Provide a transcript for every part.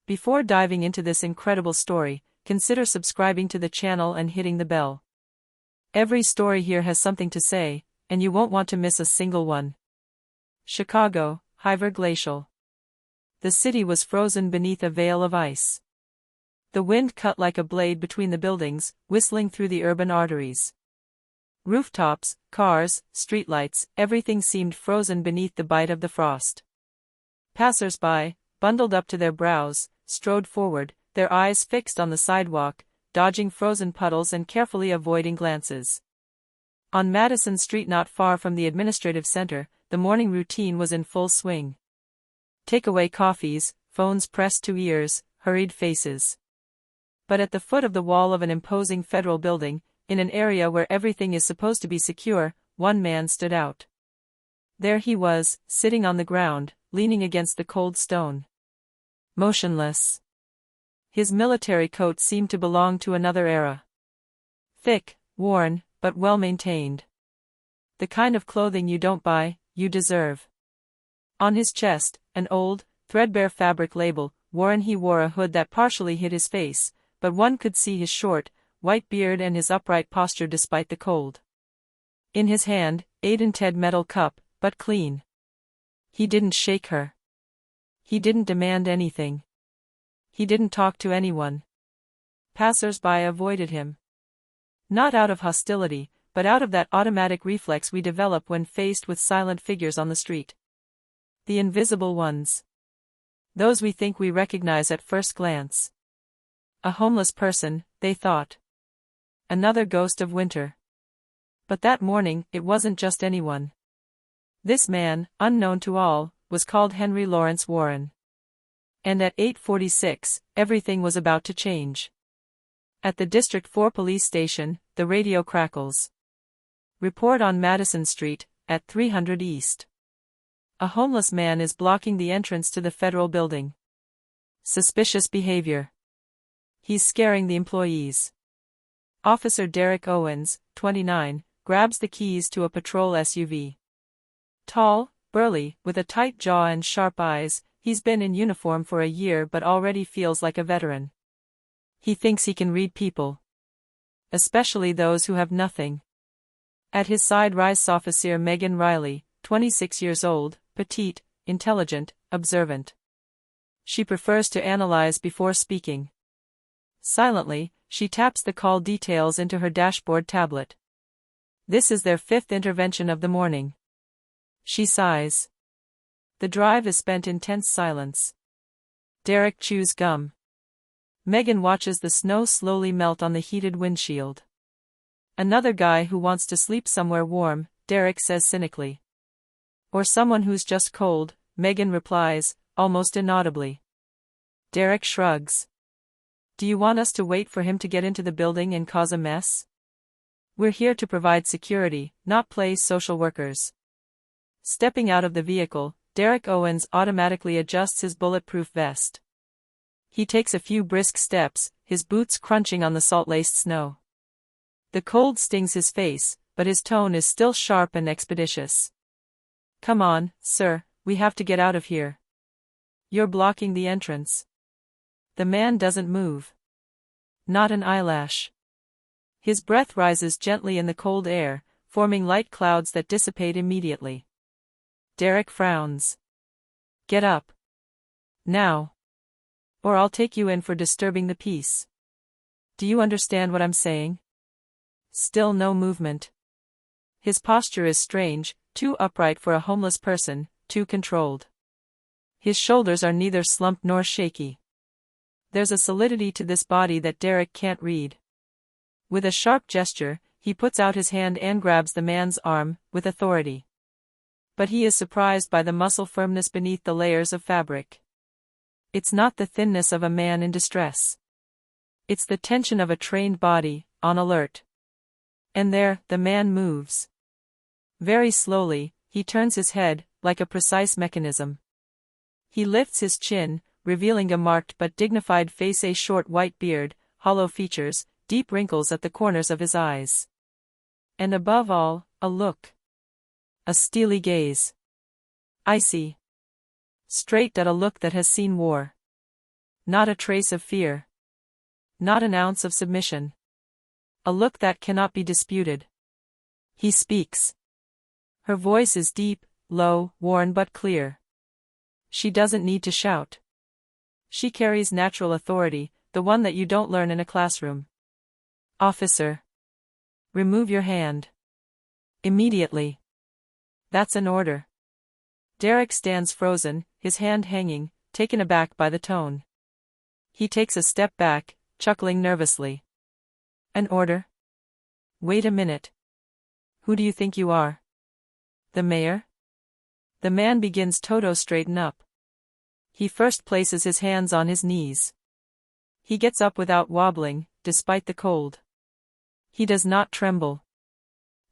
Before diving into this incredible story, consider subscribing to the channel and hitting the bell. Every story here has something to say, and you won't want to miss a single one. Chicago, Hiver Glacial. The city was frozen beneath a veil of ice. The wind cut like a blade between the buildings, whistling through the urban arteries. Rooftops, cars, streetlights, everything seemed frozen beneath the bite of the frost. Passers-by, bundled up to their brows, strode forward, their eyes fixed on the sidewalk, dodging frozen puddles and carefully avoiding glances. On Madison Street, not far from the administrative center, the morning routine was in full swing. Takeaway coffees, phones pressed to ears, hurried faces. But at the foot of the wall of an imposing federal building, in an area where everything is supposed to be secure, one man stood out. There he was, sitting on the ground, leaning against the cold stone. Motionless. His military coat seemed to belong to another era. Thick, worn, but well-maintained. The kind of clothing you don't buy, you deserve. On his chest, an old, threadbare fabric label, Warren. He wore a hood that partially hid his face, but one could see his short, white beard and his upright posture despite the cold. In his hand, Aiden metal cup, but clean. He didn't shake her. He didn't demand anything. He didn't talk to anyone. Passers-by avoided him. Not out of hostility, but out of that automatic reflex we develop when faced with silent figures on the street. The invisible ones. Those we think we recognize at first glance. A homeless person, they thought. Another ghost of winter. But that morning, it wasn't just anyone. This man, unknown to all, was called Henry Lawrence Warren. And at 8:46, everything was about to change. At the District 4 police station, the radio crackles. Report on Madison Street, at 300 East. A homeless man is blocking the entrance to the federal building. Suspicious behavior. He's scaring the employees. Officer Derek Owens, 29, grabs the keys to a patrol SUV. Tall, burly, with a tight jaw and sharp eyes, he's been in uniform for a year but already feels like a veteran. He thinks he can read people. Especially those who have nothing. At his side rises Officer Megan Riley, 26 years old, petite, intelligent, observant. She prefers to analyze before speaking. Silently, she taps the call details into her dashboard tablet. This is their 5th intervention of the morning. She sighs. The drive is spent in tense silence. Derek chews gum. Megan watches the snow slowly melt on the heated windshield. Another guy who wants to sleep somewhere warm, Derek says cynically. Or someone who's just cold, Megan replies, almost inaudibly. Derek shrugs. Do you want us to wait for him to get into the building and cause a mess? We're here to provide security, not play social workers. Stepping out of the vehicle, Derek Owens automatically adjusts his bulletproof vest. He takes a few brisk steps, his boots crunching on the salt-laced snow. The cold stings his face, but his tone is still sharp and expeditious. Come on, sir, we have to get out of here. You're blocking the entrance. The man doesn't move. Not an eyelash. His breath rises gently in the cold air, forming light clouds that dissipate immediately. Derek frowns. Get up. Now. Or I'll take you in for disturbing the peace. Do you understand what I'm saying? Still no movement. His posture is strange, too upright for a homeless person, too controlled. His shoulders are neither slumped nor shaky. There's a solidity to this body that Derek can't read. With a sharp gesture, he puts out his hand and grabs the man's arm, with authority. But he is surprised by the muscle firmness beneath the layers of fabric. It's not the thinness of a man in distress. It's the tension of a trained body, on alert. And there, the man moves. Very slowly, he turns his head, like a precise mechanism. He lifts his chin, revealing a marked but dignified face, a short white beard, hollow features, deep wrinkles at the corners of his eyes. And above all, a look. A steely gaze. Icy. Straight at a look that has seen war. Not a trace of fear. Not an ounce of submission. A look that cannot be disputed. He speaks. Her voice is deep, low, worn but clear. She doesn't need to shout. She carries natural authority, the one that you don't learn in a classroom. Officer. Remove your hand. Immediately. That's an order. Derek stands frozen, his hand hanging, taken aback by the tone. He takes a step back, chuckling nervously. An order? Wait a minute. Who do you think you are? The mayor? The man begins to straighten up. He first places his hands on his knees. He gets up without wobbling, despite the cold. He does not tremble.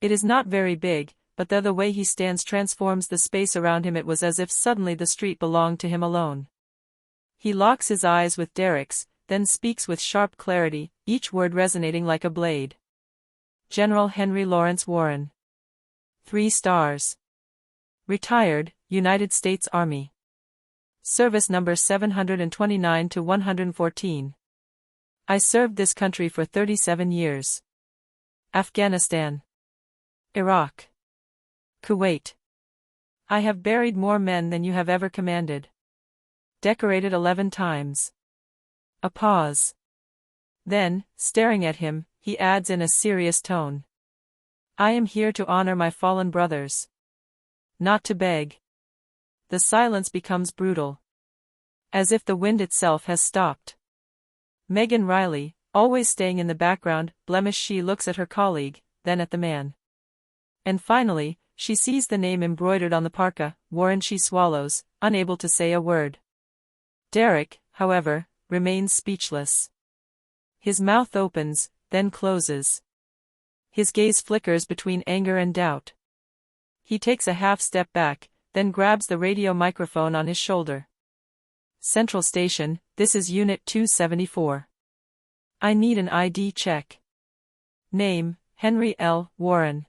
It is not very big, but the way he stands transforms the space around him. It was as if suddenly the street belonged to him alone. He locks his eyes with Derek's, then speaks with sharp clarity, each word resonating like a blade. General Henry Lawrence Warren. 3 stars. Retired, United States Army. Service number 729 to 114. I served this country for 37 years. Afghanistan. Iraq. Kuwait. I have buried more men than you have ever commanded. Decorated 11 times. A pause. Then, staring at him, he adds in a serious tone. I am here to honor my fallen brothers. Not to beg. The silence becomes brutal. As if the wind itself has stopped. Megan Riley, always staying in the background, she looks at her colleague, then at the man. And finally, she sees the name embroidered on the parka, Warren. She swallows, unable to say a word. Derek, however, remains speechless. His mouth opens, then closes. His gaze flickers between anger and doubt. He takes a half step back, then grabs the radio microphone on his shoulder. Central Station, this is Unit 274. I need an ID check. Name, Henry L. Warren.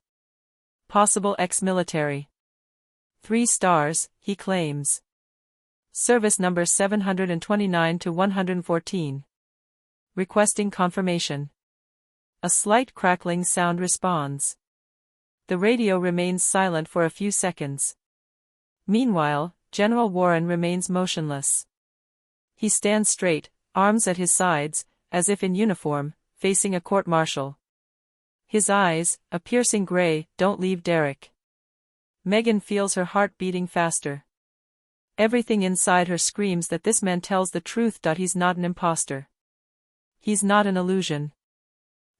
Possible ex-military. 3 stars, he claims. Service number 729 to 114. Requesting confirmation. A slight crackling sound responds. The radio remains silent for a few seconds. Meanwhile, General Warren remains motionless. He stands straight, arms at his sides, as if in uniform, facing a court-martial. His eyes, a piercing gray, don't leave Derek. Megan feels her heart beating faster. Everything inside her screams that this man tells the truth. He's not an imposter. He's not an illusion.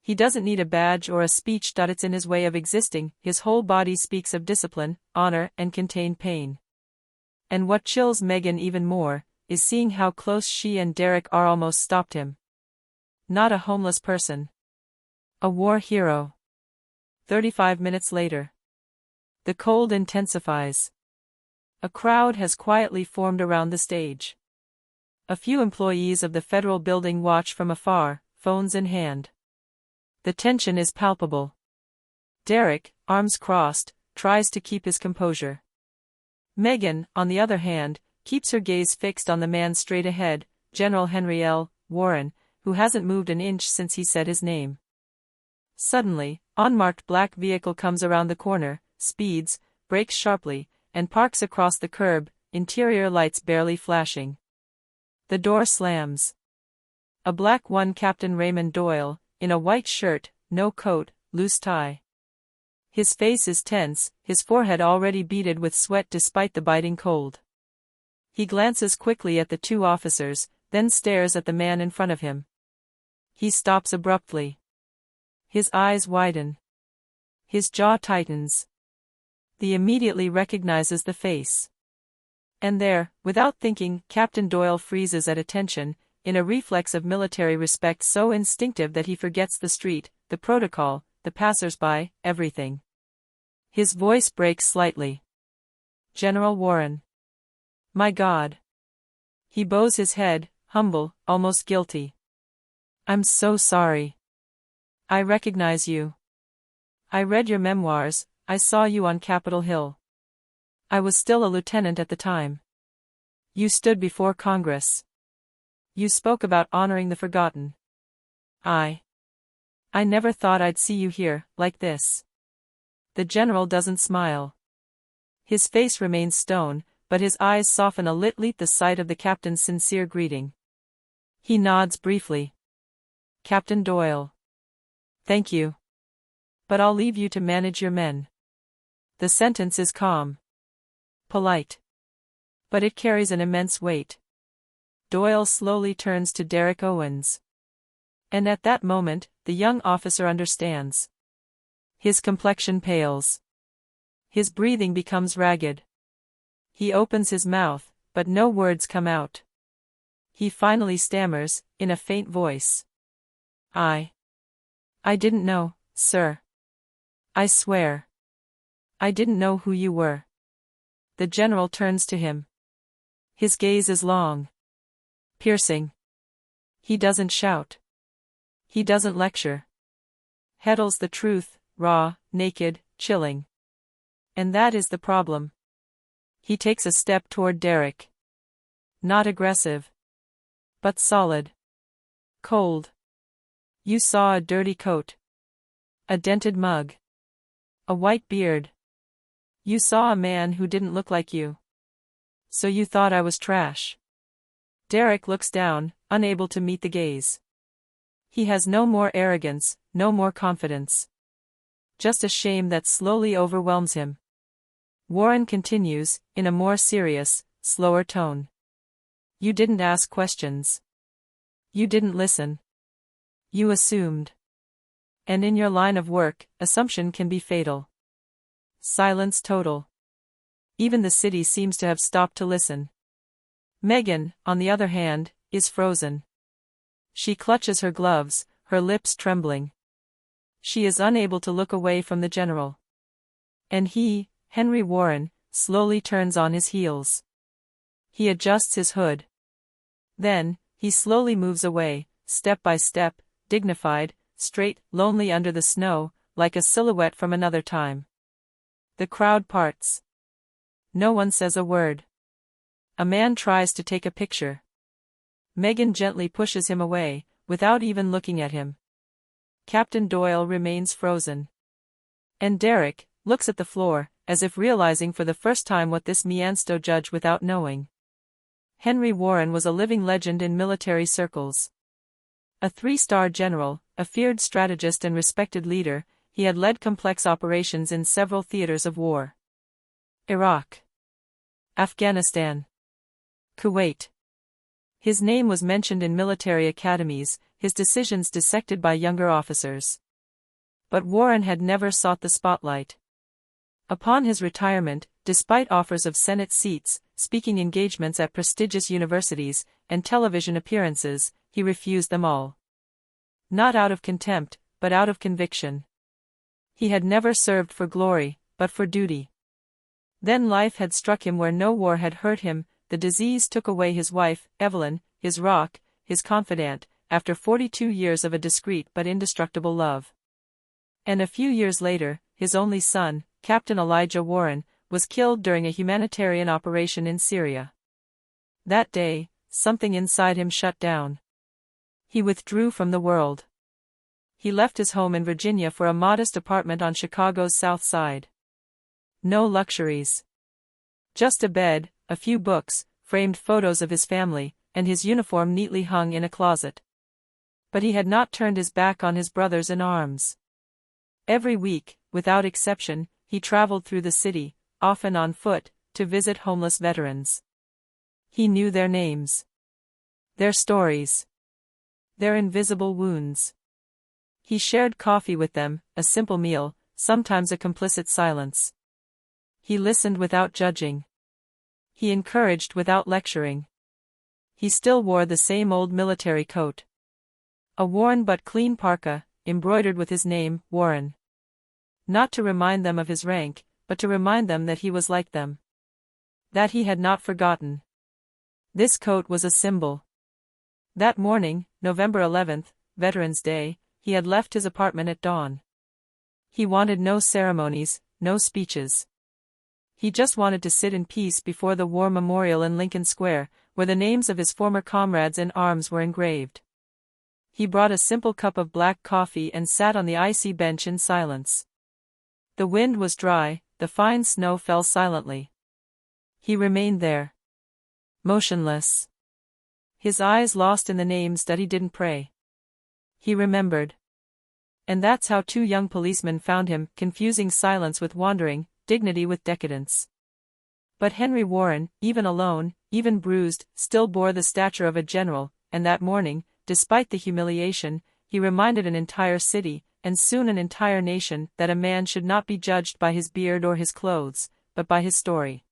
He doesn't need a badge or a speech. It's in his way of existing. His whole body speaks of discipline, honor, and contained pain. And what chills Megan even more, is seeing how close she and Derek are. Almost stopped him. Not a homeless person. A war hero. 35 minutes later. The cold intensifies. A crowd has quietly formed around the stage. A few employees of the federal building watch from afar, phones in hand. The tension is palpable. Derek, arms crossed, tries to keep his composure. Megan, on the other hand, keeps her gaze fixed on the man straight ahead, General Henry L. Warren, who hasn't moved an inch since he said his name. Suddenly, unmarked black vehicle comes around the corner, speeds, brakes sharply, and parks across the curb, interior lights barely flashing. The door slams. A black one, Captain Raymond Doyle, in a white shirt, no coat, loose tie. His face is tense, his forehead already beaded with sweat despite the biting cold. He glances quickly at the 2 officers, then stares at the man in front of him. He stops abruptly. His eyes widen. His jaw tightens. He immediately recognizes the face. And there, without thinking, Captain Doyle freezes at attention, in a reflex of military respect so instinctive that he forgets the street, the protocol, the passers-by, everything. His voice breaks slightly. General Warren. My God. He bows his head, humble, almost guilty. I'm so sorry. I recognize you. I read your memoirs, I saw you on Capitol Hill. I was still a lieutenant at the time. You stood before Congress. You spoke about honoring the forgotten. I never thought I'd see you here, like this. The general doesn't smile. His face remains stone, but his eyes soften a little at the sight of the captain's sincere greeting. He nods briefly. Captain Doyle. Thank you. But I'll leave you to manage your men. The sentence is calm. Polite. But it carries an immense weight. Doyle slowly turns to Derek Owens. And at that moment, the young officer understands. His complexion pales. His breathing becomes ragged. He opens his mouth, but no words come out. He finally stammers, in a faint voice. I didn't know, sir. I swear. I didn't know who you were. The general turns to him. His gaze is long. Piercing. He doesn't shout. He doesn't lecture. Heddles the truth, raw, naked, chilling. And that is the problem. He takes a step toward Derek. Not aggressive. But solid. Cold. You saw a dirty coat. A dented mug. A white beard. You saw a man who didn't look like you. So you thought I was trash. Derek looks down, unable to meet the gaze. He has no more arrogance, no more confidence. Just a shame that slowly overwhelms him. Warren continues, in a more serious, slower tone. You didn't ask questions. You didn't listen. You assumed. And in your line of work, assumption can be fatal. Silence total. Even the city seems to have stopped to listen. Megan, on the other hand, is frozen. She clutches her gloves, her lips trembling. She is unable to look away from the general. And he, Henry Warren, slowly turns on his heels. He adjusts his hood. Then, he slowly moves away, step by step, dignified, straight, lonely under the snow, like a silhouette from another time. The crowd parts. No one says a word. A man tries to take a picture. Megan gently pushes him away, without even looking at him. Captain Doyle remains frozen. And Derek looks at the floor, as if realizing for the first time what this Miansto judge without knowing. Henry Warren was a living legend in military circles. A 3-star general, a feared strategist and respected leader, he had led complex operations in several theaters of war. Iraq. Afghanistan. Kuwait. His name was mentioned in military academies, his decisions dissected by younger officers. But Warren had never sought the spotlight. Upon his retirement, despite offers of Senate seats, speaking engagements at prestigious universities, and television appearances, he refused them all. Not out of contempt, but out of conviction. He had never served for glory, but for duty. Then life had struck him where no war had hurt him. The disease took away his wife, Evelyn, his rock, his confidant, after 42 years of a discreet but indestructible love. And a few years later, his only son, Captain Elijah Warren, was killed during a humanitarian operation in Syria. That day, something inside him shut down. He withdrew from the world. He left his home in Virginia for a modest apartment on Chicago's South Side. No luxuries. Just a bed, a few books, framed photos of his family, and his uniform neatly hung in a closet. But he had not turned his back on his brothers in arms. Every week, without exception, he traveled through the city, often on foot, to visit homeless veterans. He knew their names. Their stories. Their invisible wounds. He shared coffee with them, a simple meal, sometimes a complicit silence. He listened without judging. He encouraged without lecturing. He still wore the same old military coat. A worn but clean parka, embroidered with his name, Warren. Not to remind them of his rank, but to remind them that he was like them. That he had not forgotten. This coat was a symbol. That morning, November 11th, Veterans Day, he had left his apartment at dawn. He wanted no ceremonies, no speeches. He just wanted to sit in peace before the war memorial in Lincoln Square, where the names of his former comrades in arms were engraved. He brought a simple cup of black coffee and sat on the icy bench in silence. The wind was dry, the fine snow fell silently. He remained there, motionless, his eyes lost in the names that he didn't pray. He remembered. And that's how two young policemen found him, confusing silence with wandering, dignity with decadence. But Henry Warren, even alone, even bruised, still bore the stature of a general, and that morning, despite the humiliation, he reminded an entire city, and soon an entire nation, that a man should not be judged by his beard or his clothes, but by his story.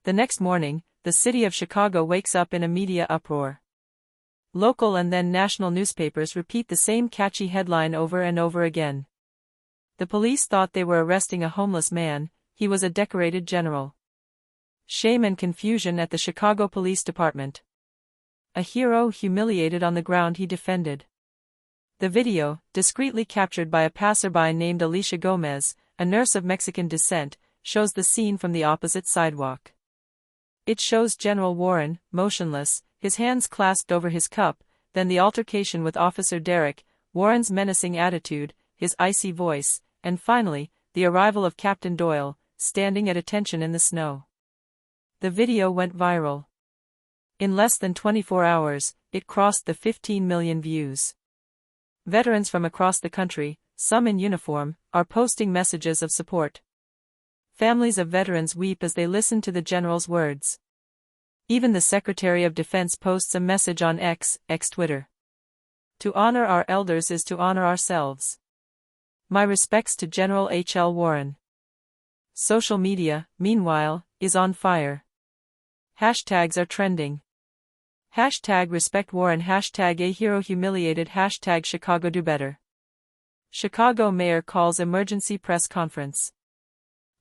The next morning, the city of Chicago wakes up in a media uproar. Local and then national newspapers repeat the same catchy headline over and over again. The police thought they were arresting a homeless man, he was a decorated general. Shame and confusion at the Chicago Police Department. A hero humiliated on the ground he defended. The video, discreetly captured by a passerby named Alicia Gomez, a nurse of Mexican descent, shows the scene from the opposite sidewalk. It shows General Warren, motionless, his hands clasped over his cup, then the altercation with Officer Derrick, Warren's menacing attitude, his icy voice, and finally, the arrival of Captain Doyle, standing at attention in the snow. The video went viral. In less than 24 hours, it crossed the 15 million views. Veterans from across the country, some in uniform, are posting messages of support. Families of veterans weep as they listen to the general's words. Even the Secretary of Defense posts a message on X Twitter. To honor our elders is to honor ourselves. My respects to General H.L. Warren. Social media, meanwhile, is on fire. Hashtags are trending. Hashtag respect Warren, hashtag a hero humiliated, hashtag Chicago do better. Chicago mayor calls emergency press conference.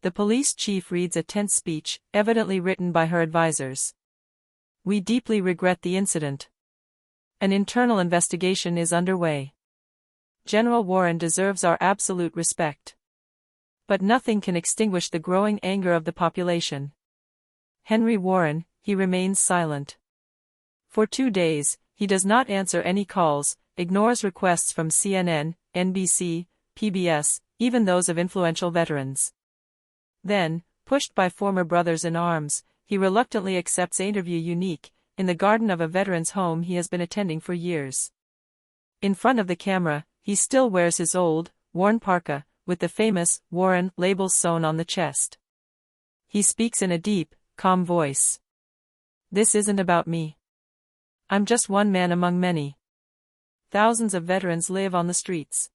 The police chief reads a tense speech, evidently written by her advisors. We deeply regret the incident. An internal investigation is underway. General Warren deserves our absolute respect. But nothing can extinguish the growing anger of the population. Henry Warren, he remains silent. For 2 days, he does not answer any calls, ignores requests from CNN, NBC, PBS, even those of influential veterans. Then, pushed by former brothers in arms, he reluctantly accepts an interview unique, in the garden of a veteran's home he has been attending for years. In front of the camera, he still wears his old, worn parka, with the famous Warren label sewn on the chest. He speaks in a deep, calm voice. This isn't about me. I'm just one man among many. Thousands of veterans live on the streets.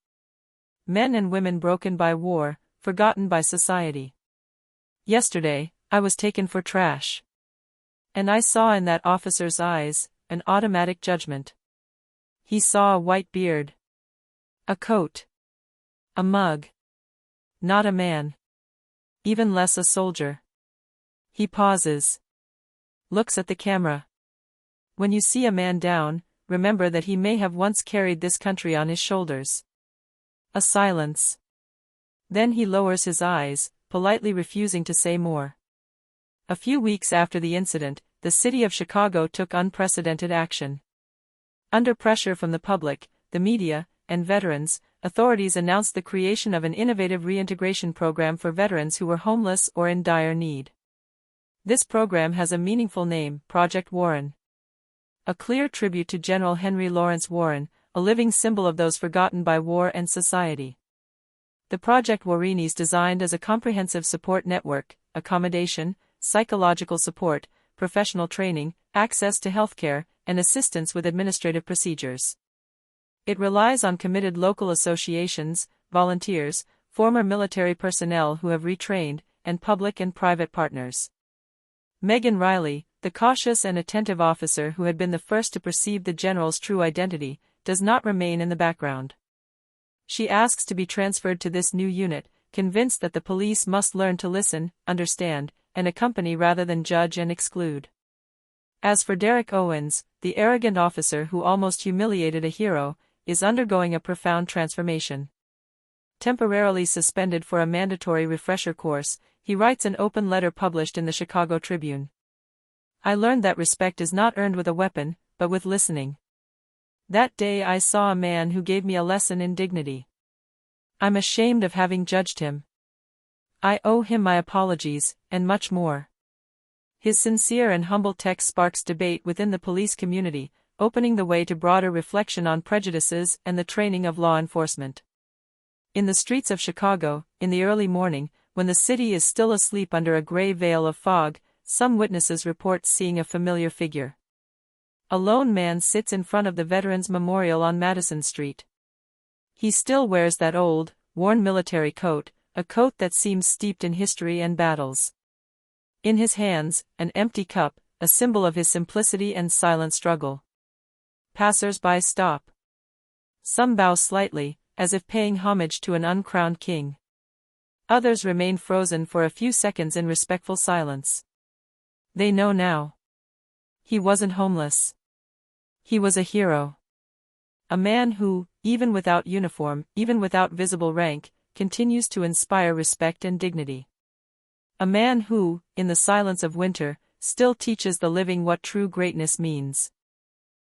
Men and women broken by war, forgotten by society. Yesterday, I was taken for trash. And I saw in that officer's eyes, an automatic judgment. He saw a white beard. A coat. A mug. Not a man. Even less a soldier. He pauses. Looks at the camera. When you see a man down, remember that he may have once carried this country on his shoulders. A silence. Then he lowers his eyes, politely refusing to say more. A few weeks after the incident, the city of Chicago took unprecedented action. Under pressure from the public, the media, and veterans, authorities announced the creation of an innovative reintegration program for veterans who were homeless or in dire need. This program has a meaningful name, Project Warren. A clear tribute to General Henry Lawrence Warren, a living symbol of those forgotten by war and society. The Project Warren is designed as a comprehensive support network, accommodation, psychological support, professional training, access to healthcare, and assistance with administrative procedures. It relies on committed local associations, volunteers, former military personnel who have retrained, and public and private partners. Megan Riley, the cautious and attentive officer who had been the first to perceive the general's true identity, does not remain in the background. She asks to be transferred to this new unit, convinced that the police must learn to listen, understand, and accompany rather than judge and exclude. As for Derrick Owens, the arrogant officer who almost humiliated a hero, is undergoing a profound transformation. Temporarily suspended for a mandatory refresher course, he writes an open letter published in the Chicago Tribune. I learned that respect is not earned with a weapon, but with listening. That day I saw a man who gave me a lesson in dignity. I'm ashamed of having judged him. I owe him my apologies, and much more. His sincere and humble text sparks debate within the police community, opening the way to broader reflection on prejudices and the training of law enforcement. In the streets of Chicago, in the early morning, when the city is still asleep under a gray veil of fog, some witnesses report seeing a familiar figure. A lone man sits in front of the Veterans Memorial on Madison Street. He still wears that old, worn military coat, a coat that seems steeped in history and battles. In his hands, an empty cup, a symbol of his simplicity and silent struggle. Passers-by stop. Some bow slightly, as if paying homage to an uncrowned king. Others remain frozen for a few seconds in respectful silence. They know now. He wasn't homeless. He was a hero. A man who, even without uniform, even without visible rank, continues to inspire respect and dignity. A man who, in the silence of winter, still teaches the living what true greatness means.